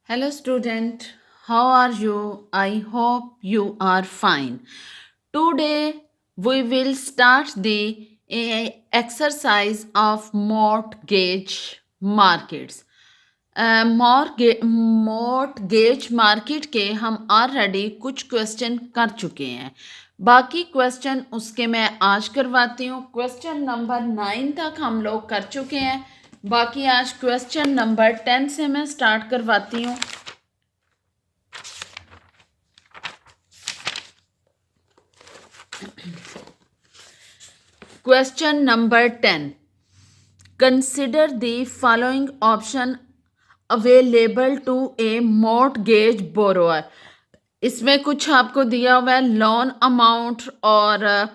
Hello, student. How are you? I hope you are fine. Today, we will start the exercise of mortgage markets. Mortgage market के हम already कुछ question कर चुके हैं। बाकी question उसके मैं आज करवाती हूँ। क्वेश्चन नंबर 9 तक हम लोग कर चुके हैं। बाकी आज क्वेश्चन नंबर 10 से मैं स्टार्ट करवाती हूँ। Question number 10, consider the following option available to a mortgage borrower. इसमें कुछ आपको दिया हुआ है, लोन अमाउंट और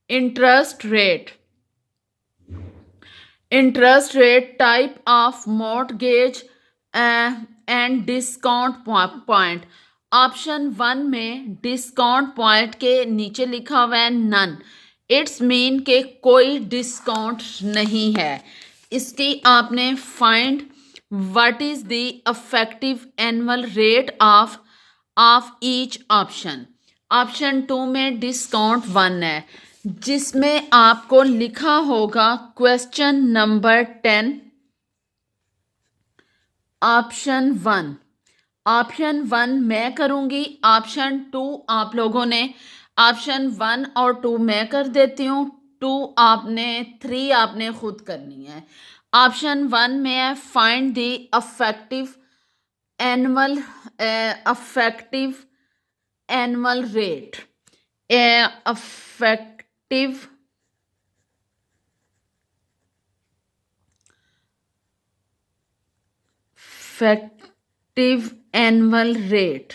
interest rate, type of mortgage and discount point. Option 1 में डिस्काउंट पॉइंट के नीचे लिखा हुआ है नन। इट्स मीन के कोई डिस्काउंट नहीं है। इसकी आपने find what is the effective annual rate of each option. Option 2 में डिस्काउंट 1 है, जिसमें आपको लिखा होगा क्वेश्चन नंबर 10 ऑप्शन 1। ऑप्शन 1 मैं करूंगी, ऑप्शन 2 आप लोगों ने, ऑप्शन 1 और 2 मैं कर देती हूँ, 2 आपने, 3 आपने खुद करनी है। ऑप्शन 1 में है find the effective annual rate. Effective annual rate,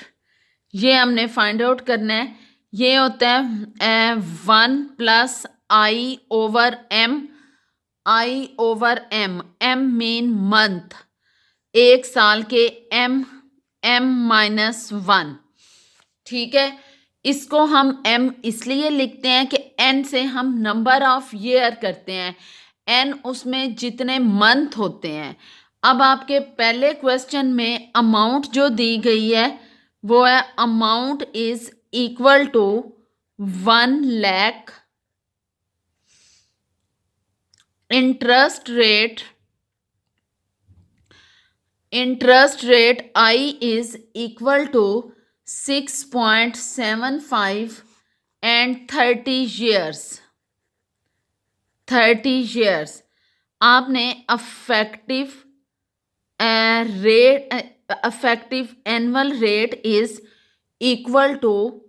ये हमने फाइंड आउट करना है। ये होता है 1 plus I over M. M mean month, एक साल के एम माइनस 1। ठीक है, इसको हम एम इसलिए लिखते हैं कि एन से हम नंबर ऑफ ईयर करते हैं, एन उसमें जितने मंथ होते हैं। अब आपके पहले क्वेश्चन में अमाउंट जो दी गई है वो है amount is equal to 1 lakh. Interest rate I is equal to 6.75 and 30 years। आपने effective annual rate is equal to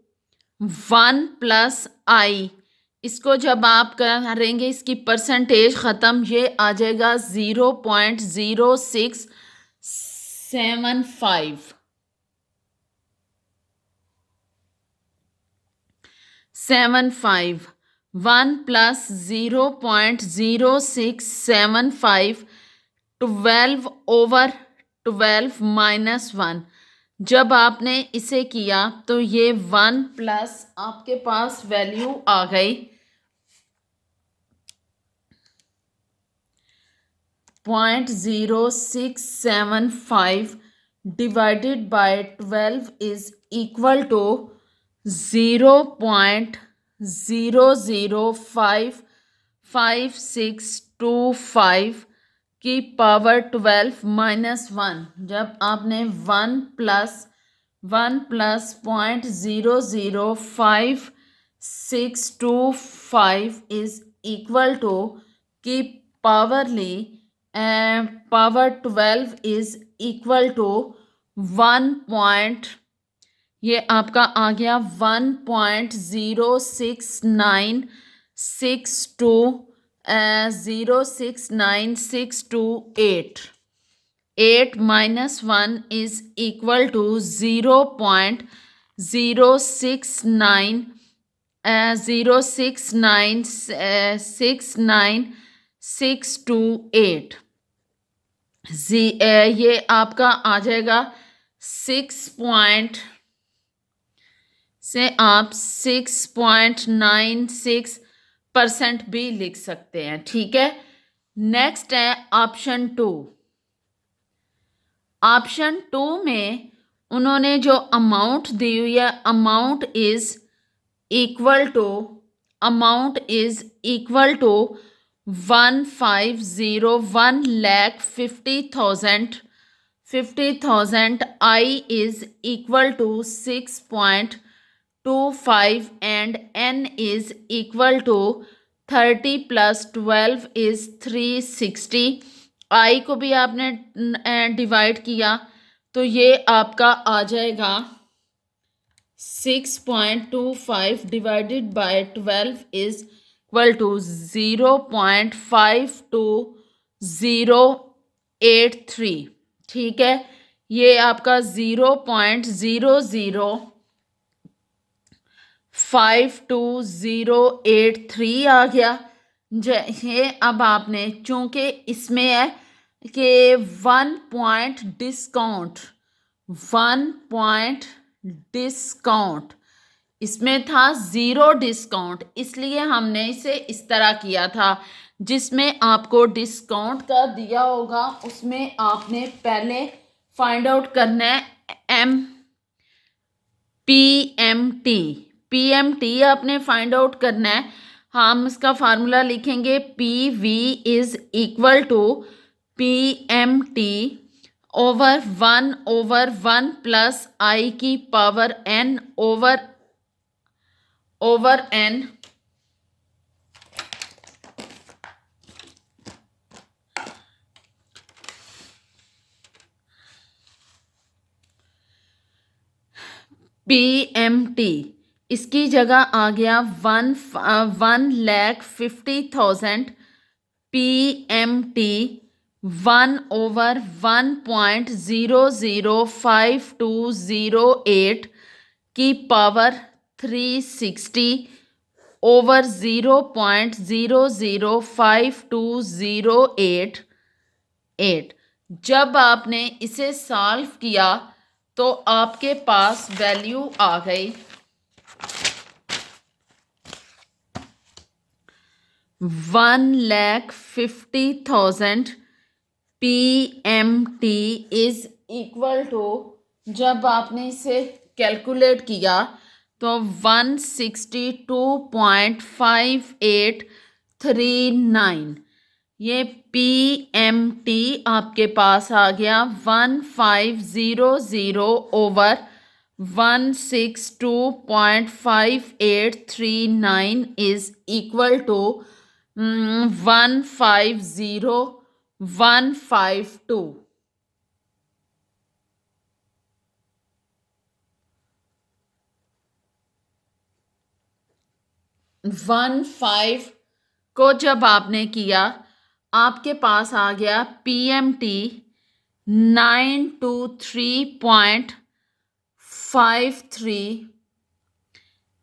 1 plus I. इसको जब आप करेंगे, इसकी परसेंटेज ख़त्म, ये आ जाएगा 0.0675। 1 प्लस 0.0675, 12 ओवर 12 माइनस 1। जब आपने इसे किया तो ये 1 प्लस आपके पास वैल्यू आ गई 0.0675 divided by 12 is equal to 0.00552625 की पावर 12 माइनस 1। जब आपने 1 प्लस 0.005625 इज इक्वल टू की पावर ली, पावर 12 इज इक्वल टू 1. ये आपका आ गया 1.06962 8 minus 1 is equal to 0.069696628। ये आपका आ जाएगा 6 से आप 6.96% भी लिख सकते हैं। ठीक है, नेक्स्ट है ऑप्शन 2। ऑप्शन 2 में उन्होंने जो अमाउंट दी हुई है, amount is equal to 1,50,000 I is equal to 6.25 and N is equal to 30 plus 12 is 360. I को भी आपने डिवाइड किया तो ये आपका आ जाएगा 6.25 divided by 12 is equal to 0.52083. ठीक है, ये आपका 0.52083 आ गया। ये अब आपने, चूंकि इसमें है कि 1 पॉइंट डिस्काउंट, इसमें था 0 डिस्काउंट, इसलिए हमने इसे इस तरह किया था। जिसमें आपको डिस्काउंट का दिया होगा उसमें आपने पहले फाइंड आउट करना है पीएमटी आपने फाइंड आउट करना है। हम इसका फार्मूला लिखेंगे, PV is equal to PMT over 1 plus I की power N over N. PMT इसकी जगह आ गया 1,50,000 पीएमटी 1/1.005208 की पावर 360 ओवर 0.005208। जब आपने इसे सॉल्व किया तो आपके पास वैल्यू आ गई 1,50,000 पीएमटी इज इक्वल टू, जब आपने इसे कैलकुलेट किया तो 162.5839। ये पीएमटी आपके पास आ गया 1500 ओवर 162.5839 इज इक्वल टू 150,152। 15 को जब आपने किया आपके पास आ गया पीएमटी 923.53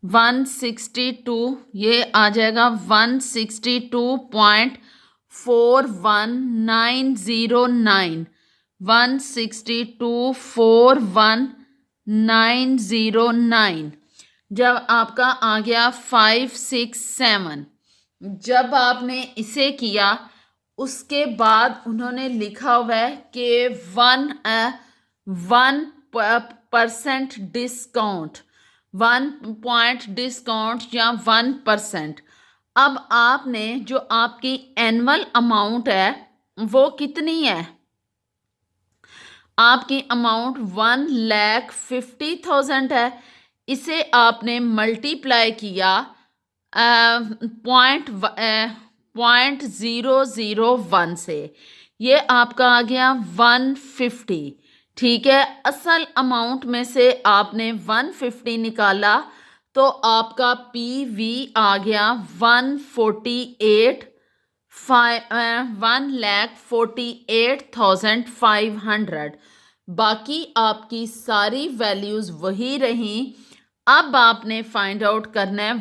162, ये आ जाएगा 162.41909 162.41909। जब आपका आ गया 567, जब आपने इसे किया उसके बाद उन्होंने लिखा हुआ है कि 1% डिस्काउंट, 1 पॉइंट डिस्काउंट या 1%। अब आपने जो आपकी एनुअल अमाउंट है वो कितनी है, आपकी अमाउंट 1,50,000 है। इसे आपने मल्टीप्लाई किया 0.001 से, ये आपका आ गया 150। ठीक है, असल अमाउंट में से आपने 150 निकाला तो आपका पीवी आ गया 1,48,500। बाकी आपकी सारी वैल्यूज वही रही। अब आपने फाइंड आउट करना है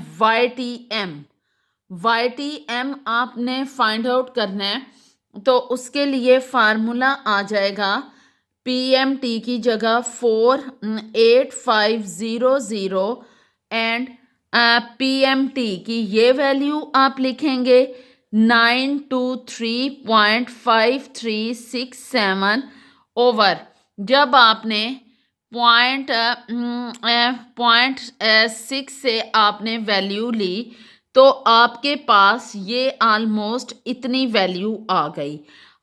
YTM आपने फाइंड आउट करना है, तो उसके लिए फार्मूला आ जाएगा पीएमटी की जगह 48500 एंड पीएमटी की ये वैल्यू आप लिखेंगे 923.5367 ओवर जब आपने पॉइंट 6 से आपने वैल्यू ली तो आपके पास ये ऑलमोस्ट इतनी वैल्यू आ गई।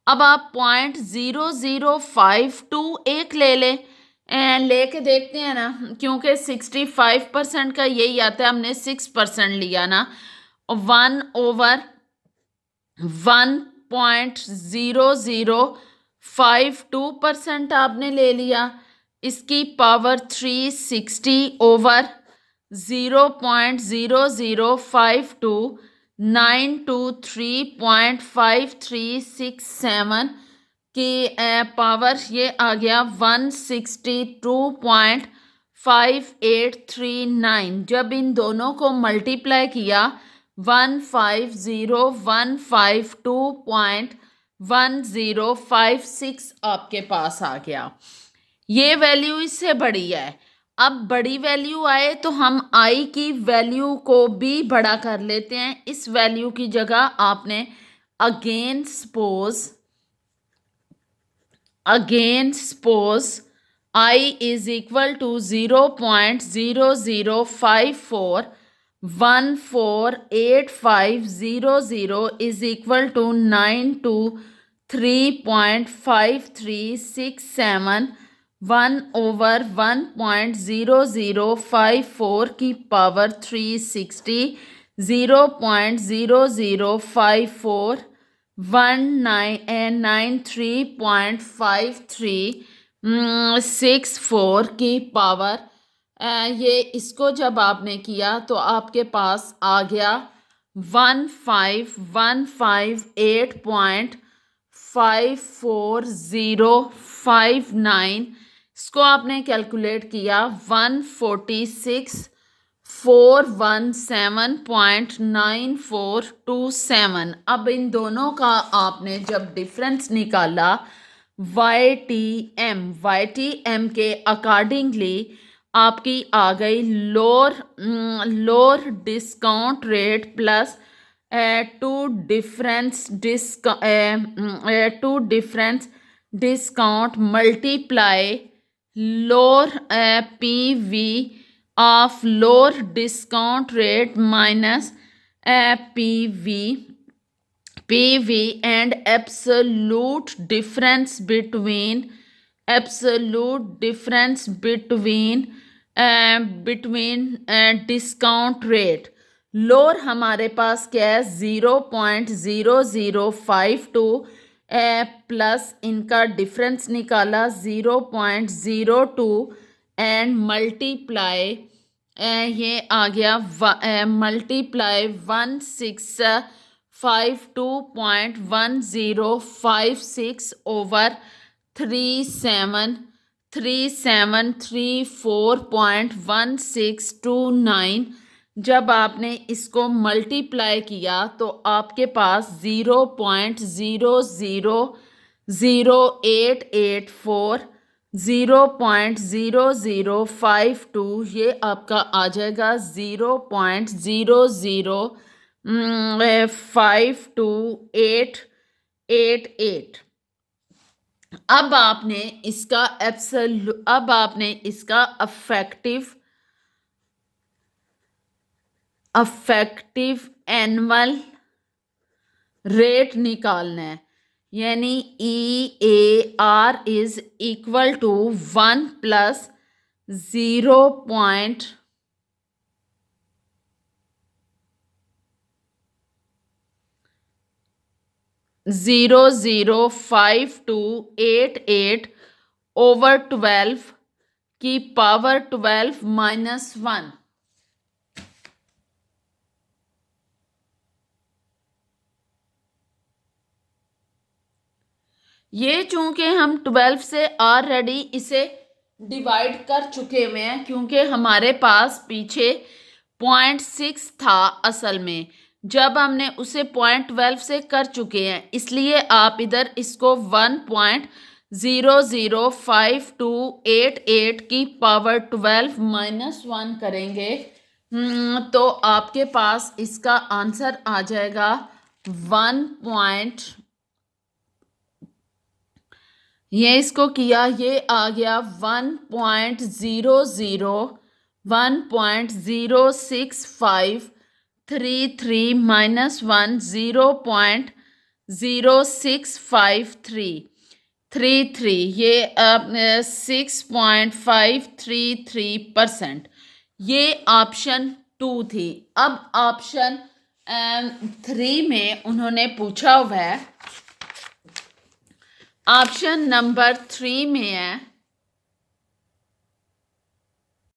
अब आप 0.0052 एक ले लें, लेके देखते हैं ना, क्योंकि 65% का यही आता है, हमने 6% लिया ना। 1/1.0052% आपने ले लिया, इसकी पावर 360/0.0052 923.5367 की पावर ये आ गया 162.5839। जब इन दोनों को मल्टीप्लाई किया 150,152.1056 आपके पास आ गया। ये वैल्यू इससे बड़ी है। अब बड़ी वैल्यू आए तो हम आई की वैल्यू को भी बड़ा कर लेते हैं। इस वैल्यू की जगह आपने again suppose I is equal to 0.0054 148500 is equal to 923.5367 1/1.0054 की पावर 360 0.0054 193.5364 की पावर, ये इसको जब आपने किया तो आपके पास आ गया 1515.54059। इसको आपने कैलकुलेट किया 146,417.9427। अब इन दोनों का आपने जब डिफरेंस निकाला YTM के अकॉर्डिंगली आपकी आ गई lower discount rate plus two difference discount multiply lower PV of lower discount rate minus PV and absolute difference between discount rate. Lower हमारे पास क्या है 0.0052 प्लस इनका डिफरेंस निकाला 0.02 एंड मल्टीप्लाई ये आ गया मल्टीप्लाई 1652.1056 ओवर 3734.1629। जब आपने इसको मल्टीप्लाई किया तो आपके पास 0.0008840.0052 ये आपका आ जाएगा 0.0052888। अब आपने इसका अफेक्टिव एनुअल रेट निकालना है, यानी EAR is equal to 1 plus 0.0052888 over 12 की पावर 12 माइनस 1। ये चूंकि हम 12 से ऑलरेडी इसे डिवाइड कर चुके हुए हैं, क्योंकि हमारे पास पीछे 0.6 था असल में, जब हमने उसे 0.12 से कर चुके हैं, इसलिए आप इधर इसको 1.0052888 की पावर 12 माइनस 1 करेंगे तो आपके पास इसका आंसर आ जाएगा ये इसको किया, ये आ गया 1.00 1.06533 माइनस 1 0.065333 ये 6.533%। ये ऑप्शन 2 थी। अब ऑप्शन 3 में उन्होंने पूछा हुआ है, ऑप्शन नंबर 3 में है